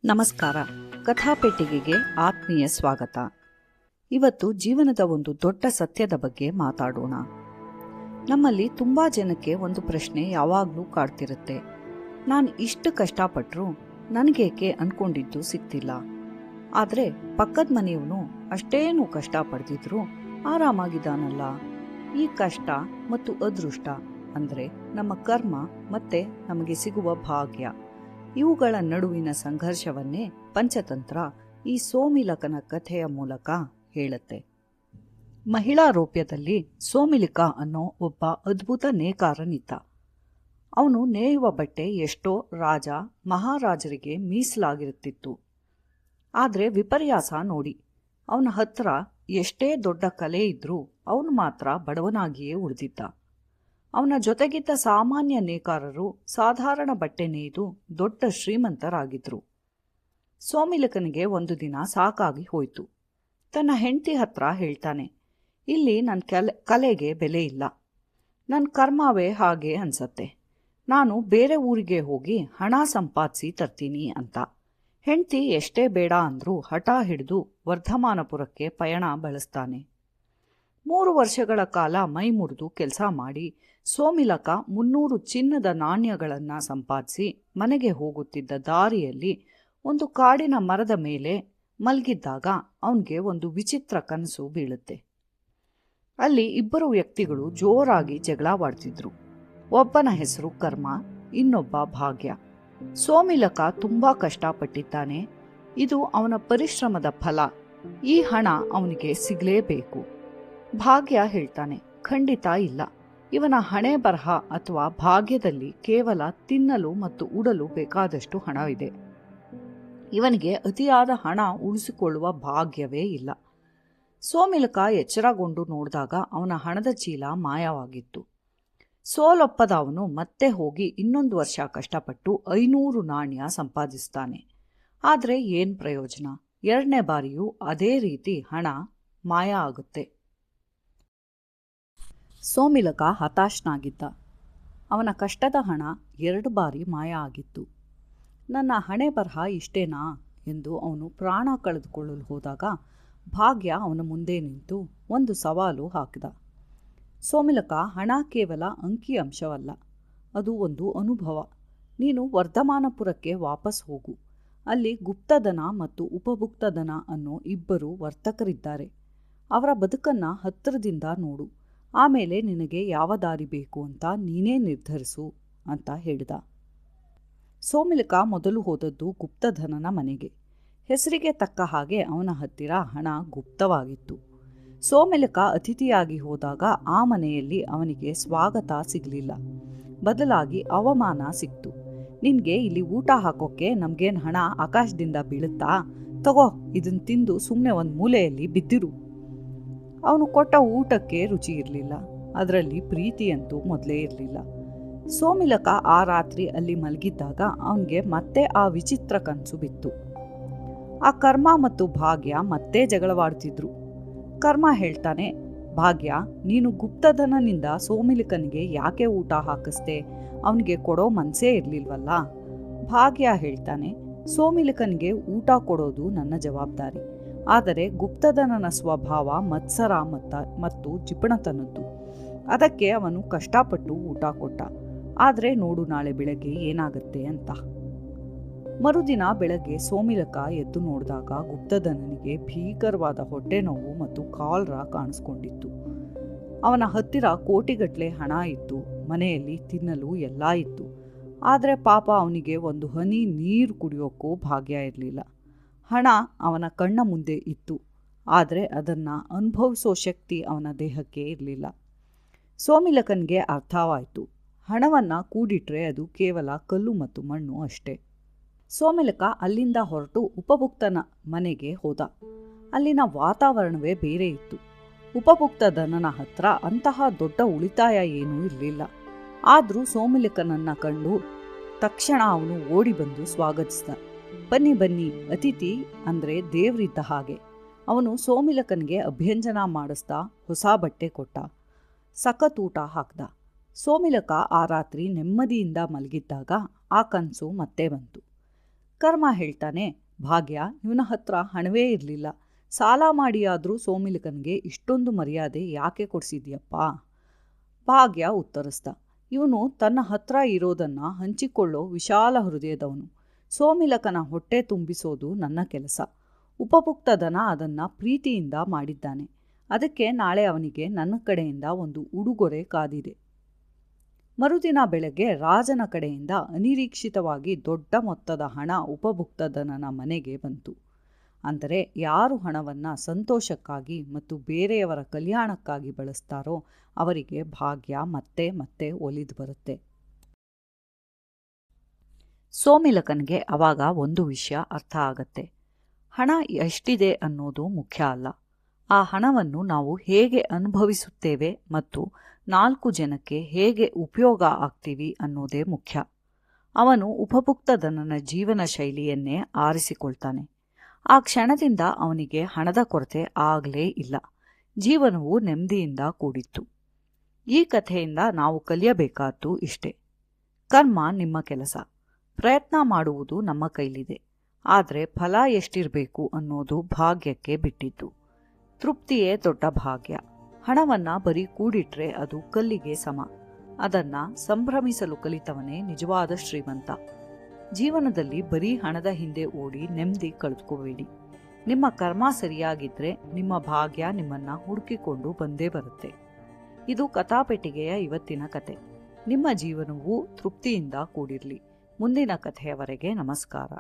ನಮಸ್ಕಾರ. ಕಥಾಪೆಟ್ಟಿಗೆಗೆ ಆತ್ಮೀಯ ಸ್ವಾಗತ. ಇವತ್ತು ಜೀವನದ ಒಂದು ದೊಡ್ಡ ಸತ್ಯದ ಬಗ್ಗೆ ಮಾತಾಡೋಣ. ನಮ್ಮಲ್ಲಿ ತುಂಬಾ ಜನಕ್ಕೆ ಒಂದು ಪ್ರಶ್ನೆ ಯಾವಾಗಲೂ ಕಾಡ್ತಿರುತ್ತೆ. ನಾನು ಇಷ್ಟು ಕಷ್ಟಪಟ್ಟರು ನನಗೇಕೆ ಅನ್ಕೊಂಡಿದ್ದು ಸಿಗ್ತಿಲ್ಲ. ಆದರೆ ಪಕ್ಕದ ಮನೆಯವನು ಅಷ್ಟೇನು ಕಷ್ಟಪಡ್ತಿದ್ರು ಆರಾಮಾಗಿದ್ದಾನಲ್ಲ. ಈ ಕಷ್ಟ ಮತ್ತು ಅದೃಷ್ಟ ಅಂದರೆ ನಮ್ಮ ಕರ್ಮ ಮತ್ತೆ ನಮಗೆ ಸಿಗುವ ಭಾಗ್ಯ, ಇವುಗಳ ನಡುವಿನ ಸಂಘರ್ಷವನ್ನೇ ಪಂಚತಂತ್ರ ಈ ಸೋಮಿಲಕನ ಕಥೆಯ ಮೂಲಕ ಹೇಳುತ್ತೆ. ಮಹಿಳಾ ರೋಪ್ಯದಲ್ಲಿ ಸೋಮಿಲಿಕ ಅನ್ನೋ ಒಬ್ಬ ಅದ್ಭುತ ನೇಕಾರನಿದ್ದ. ಅವನು ನೇಯುವ ಬಟ್ಟೆ ಎಷ್ಟೋ ರಾಜ ಮಹಾರಾಜರಿಗೆ ಮೀಸಲಾಗಿರುತ್ತಿತ್ತು. ಆದರೆ ವಿಪರ್ಯಾಸ ನೋಡಿ, ಅವನ ಹತ್ರ ಎಷ್ಟೇ ದೊಡ್ಡ ಕಲೆ ಇದ್ರೂ ಅವನು ಮಾತ್ರ ಬಡವನಾಗಿಯೇ ಉಳಿದಿದ್ದ. ಅವನ ಜೊತೆಗಿದ್ದ ಸಾಮಾನ್ಯ ನೇಕಾರರು ಸಾಧಾರಣ ಬಟ್ಟೆ ನೇಯ್ದು ದೊಡ್ಡ ಶ್ರೀಮಂತರಾಗಿದ್ರು. ಸೋಮಿಲಕನಿಗೆ ಒಂದು ದಿನ ಸಾಕಾಗಿ ಹೋಯಿತು. ತನ್ನ ಹೆಂಡತಿ ಹತ್ರ ಹೇಳ್ತಾನೆ, ಇಲ್ಲಿ ನನ್ನ ಕಲೆಗೆ ಬೆಲೆ ಇಲ್ಲ, ನನ್ನ ಕರ್ಮವೇ ಹಾಗೆ ಅನ್ಸತ್ತೆ, ನಾನು ಬೇರೆ ಊರಿಗೆ ಹೋಗಿ ಹಣ ಸಂಪಾದಿಸಿ ತರ್ತೀನಿ ಅಂತ. ಹೆಂಡತಿ ಎಷ್ಟೇ ಬೇಡ ಅಂದ್ರೂ ಹಠ ಹಿಡಿದು ವರ್ಧಮಾನಪುರಕ್ಕೆ ಪಯಣ ಬಳಸ್ತಾನೆ. 3 ವರ್ಷಗಳ ಕಾಲ ಮೈ ಮುರಿದು ಕೆಲಸ ಮಾಡಿ ಸೋಮಿಲಕ 300 ಚಿನ್ನದ ನಾಣ್ಯಗಳನ್ನು ಸಂಪಾದಿಸಿ ಮನೆಗೆ ಹೋಗುತ್ತಿದ್ದ ದಾರಿಯಲ್ಲಿ ಒಂದು ಕಾಡಿನ ಮರದ ಮೇಲೆ ಮಲಗಿದ್ದಾಗ ಅವನಿಗೆ ಒಂದು ವಿಚಿತ್ರ ಕನಸು ಬೀಳುತ್ತೆ. ಅಲ್ಲಿ 2 ವ್ಯಕ್ತಿಗಳು ಜೋರಾಗಿ ಜಗಳವಾಡ್ತಿದ್ರು. ಒಬ್ಬನ ಹೆಸರು ಕರ್ಮ, ಇನ್ನೊಬ್ಬ ಭಾಗ್ಯ. ಸೋಮಿಲಕ ತುಂಬಾ ಕಷ್ಟಪಟ್ಟಿದ್ದಾನೆ. ಇದು ಅವನ ಪರಿಶ್ರಮದ ಫಲ. ಈ ಹಣ ಅವನಿಗೆ ಸಿಗಲೇಬೇಕು. ಭಾಗ್ಯ ಹೇಳ್ತಾನೆ, ಖಂಡಿತ ಇಲ್ಲ, ಇವನ ಹಣೆ ಬರಹ ಅಥವಾ ಭಾಗ್ಯದಲ್ಲಿ ಕೇವಲ ತಿನ್ನಲು ಮತ್ತು ಉಡಲು ಬೇಕಾದಷ್ಟು ಹಣವಿದೆ. ಇವನಿಗೆ ಅತಿಯಾದ ಹಣ ಉಳಿಸಿಕೊಳ್ಳುವ ಭಾಗ್ಯವೇ ಇಲ್ಲ. ಸೋಮಿಲಕ ಎಚ್ಚರಗೊಂಡು ನೋಡಿದಾಗ ಅವನ ಹಣದ ಚೀಲ ಮಾಯವಾಗಿತ್ತು. ಸೋಲೊಪ್ಪದ ಅವನು ಮತ್ತೆ ಹೋಗಿ ಇನ್ನೊಂದು ವರ್ಷ ಕಷ್ಟಪಟ್ಟು 500 ನಾಣ್ಯ ಸಂಪಾದಿಸ್ತಾನೆ. ಆದರೆ ಏನು ಪ್ರಯೋಜನ? 2ನೇ ಬಾರಿಯೂ ಅದೇ ರೀತಿ ಹಣ ಮಾಯ ಆಗುತ್ತೆ. ಸೋಮಿಲಕ ಹತಾಶನಾಗಿದ್ದ. ಅವನ ಕಷ್ಟದ ಹಣ 2 ಬಾರಿ ಮಾಯ ಆಗಿತ್ತು. ನನ್ನ ಹಣೆ ಬರಹ ಇಷ್ಟೇನಾ ಎಂದು ಅವನು ಪ್ರಾಣ ಕಳೆದುಕೊಳ್ಳಲು ಹೋದಾಗ ಭಾಗ್ಯ ಅವನ ಮುಂದೆ ನಿಂತು ಒಂದು ಸವಾಲು ಹಾಕಿದ. ಸೋಮಿಲಕ, ಹಣ ಕೇವಲ ಅಂಕಿ ಅಂಶವಲ್ಲ, ಅದು ಒಂದು ಅನುಭವ. ನೀನು ವರ್ಧಮಾನಪುರಕ್ಕೆ ವಾಪಸ್ ಹೋಗು. ಅಲ್ಲಿ ಗುಪ್ತಧನ ಮತ್ತು ಉಪಭುಕ್ತಧನ ಅನ್ನೋ 2 ವರ್ತಕರಿದ್ದಾರೆ. ಅವರ ಬದುಕನ್ನು ಹತ್ತಿರದಿಂದ ನೋಡು. ಆಮೇಲೆ ನಿನಗೆ ಯಾವ ದಾರಿ ಬೇಕು ಅಂತ ನೀನೇ ನಿರ್ಧರಿಸು ಅಂತ ಹೇಳಿದ. ಸೋಮಿಲಕ ಮೊದಲು ಹೋದದ್ದು ಗುಪ್ತಧನನ ಮನೆಗೆ. ಹೆಸರಿಗೆ ತಕ್ಕ ಹಾಗೆ ಅವನ ಹತ್ತಿರ ಹಣ ಗುಪ್ತವಾಗಿತ್ತು. ಸೋಮಿಲಕ ಅತಿಥಿಯಾಗಿ ಹೋದಾಗ ಆ ಮನೆಯಲ್ಲಿ ಅವನಿಗೆ ಸ್ವಾಗತ ಸಿಗಲಿಲ್ಲ. ಬದಲಾಗಿ ಅವಮಾನ ಸಿಕ್ತು. ನಿನ್ಗೆ ಇಲ್ಲಿ ಊಟ ಹಾಕೋಕ್ಕೆ ನಮ್ಗೇನು ಹಣ ಆಕಾಶದಿಂದ ಬೀಳುತ್ತಾ? ತಗೋ, ಇದನ್ನು ತಿಂದು ಸುಮ್ಮನೆ ಒಂದು ಮೂಲೆಯಲ್ಲಿ ಬಿದ್ದಿರು. ಅವನು ಕೊಟ್ಟ ಊಟಕ್ಕೆ ರುಚಿ ಇರಲಿಲ್ಲ. ಅದರಲ್ಲಿ ಪ್ರೀತಿಯಂತೂ ಮೊದಲೇ ಇರಲಿಲ್ಲ. ಸೋಮಿಲಕ ಆ ರಾತ್ರಿ ಅಲ್ಲಿ ಮಲಗಿದ್ದಾಗ ಅವನಿಗೆ ಮತ್ತೆ ಆ ವಿಚಿತ್ರ ಕನಸು ಬಿತ್ತು. ಆ ಕರ್ಮ ಮತ್ತು ಭಾಗ್ಯ ಮತ್ತೆ ಜಗಳವಾಡ್ತಿದ್ರು. ಕರ್ಮ ಹೇಳ್ತಾನೆ, ಭಾಗ್ಯ, ನೀನು ಗುಪ್ತಧನನಿಂದ ಸೋಮಿಲಕನಿಗೆ ಯಾಕೆ ಊಟ ಹಾಕಿಸ್ದೆ? ಅವನಿಗೆ ಕೊಡೋ ಮನಸ್ಸೇ ಇರಲಿಲ್ವಲ್ಲ. ಭಾಗ್ಯ ಹೇಳ್ತಾನೆ, ಸೋಮಿಲಕನಿಗೆ ಊಟ ಕೊಡೋದು ನನ್ನ ಜವಾಬ್ದಾರಿ. ಆದರೆ ಗುಪ್ತಧನನ ಸ್ವಭಾವ ಮತ್ಸರ ಮತ್ತು ಜಿಪಣತನದ್ದು. ಅದಕ್ಕೆ ಅವನು ಕಷ್ಟಪಟ್ಟು ಊಟ ಕೊಟ್ಟ. ಆದರೆ ನೋಡು ನಾಳೆ ಬೆಳಗ್ಗೆ ಏನಾಗುತ್ತೆ ಅಂತ. ಮರುದಿನ ಬೆಳಗ್ಗೆ ಸೋಮಿಲಕ ಎದ್ದು ನೋಡಿದಾಗ ಗುಪ್ತಧನನಿಗೆ ಭೀಕರವಾದ ಹೊಟ್ಟೆ ನೋವು ಮತ್ತು ಕಾಲ್ರ ಕಾಣಿಸ್ಕೊಂಡಿತ್ತು. ಅವನ ಹತ್ತಿರ ಕೋಟಿಗಟ್ಟಲೆ ಹಣ ಇತ್ತು. ಮನೆಯಲ್ಲಿ ತಿನ್ನಲು ಎಲ್ಲ ಇತ್ತು. ಆದರೆ ಪಾಪ ಅವನಿಗೆ ಒಂದು ಹನಿ ನೀರು ಕುಡಿಯೋಕ್ಕೂ ಭಾಗ್ಯ ಇರಲಿಲ್ಲ. ಹಣ ಅವನ ಕಣ್ಣ ಮುಂದೆ ಇತ್ತು, ಆದರೆ ಅದನ್ನು ಅನುಭವಿಸೋ ಶಕ್ತಿ ಅವನ ದೇಹಕ್ಕೆ ಇರಲಿಲ್ಲ. ಸೋಮಿಲಕನಿಗೆ ಅರ್ಥವಾಯಿತು, ಹಣವನ್ನು ಕೂಡಿಟ್ರೆ ಅದು ಕೇವಲ ಕಲ್ಲು ಮತ್ತು ಮಣ್ಣು ಅಷ್ಟೇ. ಸೋಮಿಲಕ ಅಲ್ಲಿಂದ ಹೊರಟು ಉಪಭುಕ್ತನ ಮನೆಗೆ ಹೋದ. ಅಲ್ಲಿನ ವಾತಾವರಣವೇ ಬೇರೆ ಇತ್ತು. ಉಪಭುಕ್ತಧನನ ಹತ್ರ ಅಂತಹ ದೊಡ್ಡ ಉಳಿತಾಯ ಏನೂ ಇರಲಿಲ್ಲ. ಆದರೂ ಸೋಮಿಲಕನನ್ನು ಕಂಡು ತಕ್ಷಣ ಅವನು ಓಡಿ ಬಂದು ಸ್ವಾಗತಿಸಿದ. ಬನ್ನಿ ಬನ್ನಿ, ಅತಿಥಿ ಅಂದರೆ ದೇವರಿದ್ದ ಹಾಗೆ. ಅವನು ಸೋಮಿಲಕನಿಗೆ ಅಭ್ಯಂಜನ ಮಾಡಿಸ್ದ, ಹೊಸ ಬಟ್ಟೆ ಕೊಟ್ಟ, ಸಖತ್ ಊಟ ಹಾಕ್ದ. ಸೋಮಿಲಕ ಆ ರಾತ್ರಿ ನೆಮ್ಮದಿಯಿಂದ ಮಲಗಿದ್ದಾಗ ಆ ಕನಸು ಮತ್ತೆ ಬಂತು. ಕರ್ಮ ಹೇಳ್ತಾನೆ, ಭಾಗ್ಯ, ಇವನ ಹತ್ರ ಹಣವೇ ಇರಲಿಲ್ಲ, ಸಾಲ ಮಾಡಿಯಾದರೂ ಸೋಮಿಲಕನಿಗೆ ಇಷ್ಟೊಂದು ಮರ್ಯಾದೆ ಯಾಕೆ ಕೊಡಿಸಿದ್ಯಪ್ಪ? ಭಾಗ್ಯ ಉತ್ತರಿಸ್ದ, ಇವನು ತನ್ನ ಹತ್ರ ಇರೋದನ್ನು ಹಂಚಿಕೊಳ್ಳೋ ವಿಶಾಲ ಹೃದಯದವನು. ಸೋಮಿಲಕನ ಹೊಟ್ಟೆ ತುಂಬಿಸೋದು ನನ್ನ ಕೆಲಸ. ಉಪಭುಕ್ತದನ ಅದನ್ನು ಪ್ರೀತಿಯಿಂದ ಮಾಡಿದ್ದಾನೆ. ಅದಕ್ಕೆ ನಾಳೆ ಅವನಿಗೆ ನನ್ನ ಕಡೆಯಿಂದ ಒಂದು ಉಡುಗೊರೆ ಕಾದಿದೆ. ಮರುದಿನ ಬೆಳಗ್ಗೆ ರಾಜನ ಕಡೆಯಿಂದ ಅನಿರೀಕ್ಷಿತವಾಗಿ ದೊಡ್ಡ ಮೊತ್ತದ ಹಣ ಉಪಭುಕ್ತದನನ ಮನೆಗೆ ಬಂತು. ಅಂದರೆ ಯಾರು ಹಣವನ್ನು ಸಂತೋಷಕ್ಕಾಗಿ ಮತ್ತು ಬೇರೆಯವರ ಕಲ್ಯಾಣಕ್ಕಾಗಿ ಬಳಸ್ತಾರೋ ಅವರಿಗೆ ಭಾಗ್ಯ ಮತ್ತೆ ಮತ್ತೆ ಒಲಿದು ಬರುತ್ತೆ. ಸೋಮಿಲಕನಿಗೆ ಆವಾಗ ಒಂದು ವಿಷಯ ಅರ್ಥ ಆಗತ್ತೆ. ಹಣ ಎಷ್ಟಿದೆ ಅನ್ನೋದು ಮುಖ್ಯ ಅಲ್ಲ, ಆ ಹಣವನ್ನು ನಾವು ಹೇಗೆ ಅನುಭವಿಸುತ್ತೇವೆ ಮತ್ತು 4 ಜನಕ್ಕೆ ಹೇಗೆ ಉಪಯೋಗ ಆಗ್ತೀವಿ ಅನ್ನೋದೇ ಮುಖ್ಯ. ಅವನು ಉಪಭುಕ್ತದನನ ಜೀವನ ಶೈಲಿಯನ್ನೇ ಆರಿಸಿಕೊಳ್ತಾನೆ. ಆ ಕ್ಷಣದಿಂದ ಅವನಿಗೆ ಹಣದ ಕೊರತೆ ಆಗಲೇ ಇಲ್ಲ. ಜೀವನವು ನೆಮ್ಮದಿಯಿಂದ ಕೂಡಿತ್ತು. ಈ ಕಥೆಯಿಂದ ನಾವು ಕಲಿಯಬೇಕಾದ್ದು ಇಷ್ಟೇ: ಕರ್ಮ ನಿಮ್ಮ ಕೆಲಸ, ಪ್ರಯತ್ನ ಮಾಡುವುದು ನಮ್ಮ ಕೈಲಿದೆ. ಆದರೆ ಫಲ ಎಷ್ಟಿರಬೇಕು ಅನ್ನೋದು ಭಾಗ್ಯಕ್ಕೆ ಬಿಟ್ಟಿದ್ದು. ತೃಪ್ತಿಯೇ ದೊಡ್ಡ ಭಾಗ್ಯ. ಹಣವನ್ನು ಬರೀ ಕೂಡಿಟ್ರೆ ಅದು ಕಲ್ಲಿಗೆ ಸಮ. ಅದನ್ನು ಸಂಭ್ರಮಿಸಲು ಕಲಿತವನೇ ನಿಜವಾದ ಶ್ರೀಮಂತ. ಜೀವನದಲ್ಲಿ ಬರೀ ಹಣದ ಹಿಂದೆ ಓಡಿ ನೆಮ್ಮದಿ ಕಳೆದುಕೋಬೇಡಿ. ನಿಮ್ಮ ಕರ್ಮ ಸರಿಯಾಗಿದ್ದರೆ ನಿಮ್ಮ ಭಾಗ್ಯ ನಿಮ್ಮನ್ನು ಹುಡುಕಿಕೊಂಡು ಬಂದೇ ಬರುತ್ತೆ. ಇದು ಕಥಾಪೆಟ್ಟಿಗೆಯ ಇವತ್ತಿನ ಕತೆ. ನಿಮ್ಮ ಜೀವನವೂ ತೃಪ್ತಿಯಿಂದ ಕೂಡಿರಲಿ. ಮುಂದಿನ ಕಥೆಯವರೆಗೆ ನಮಸ್ಕಾರ.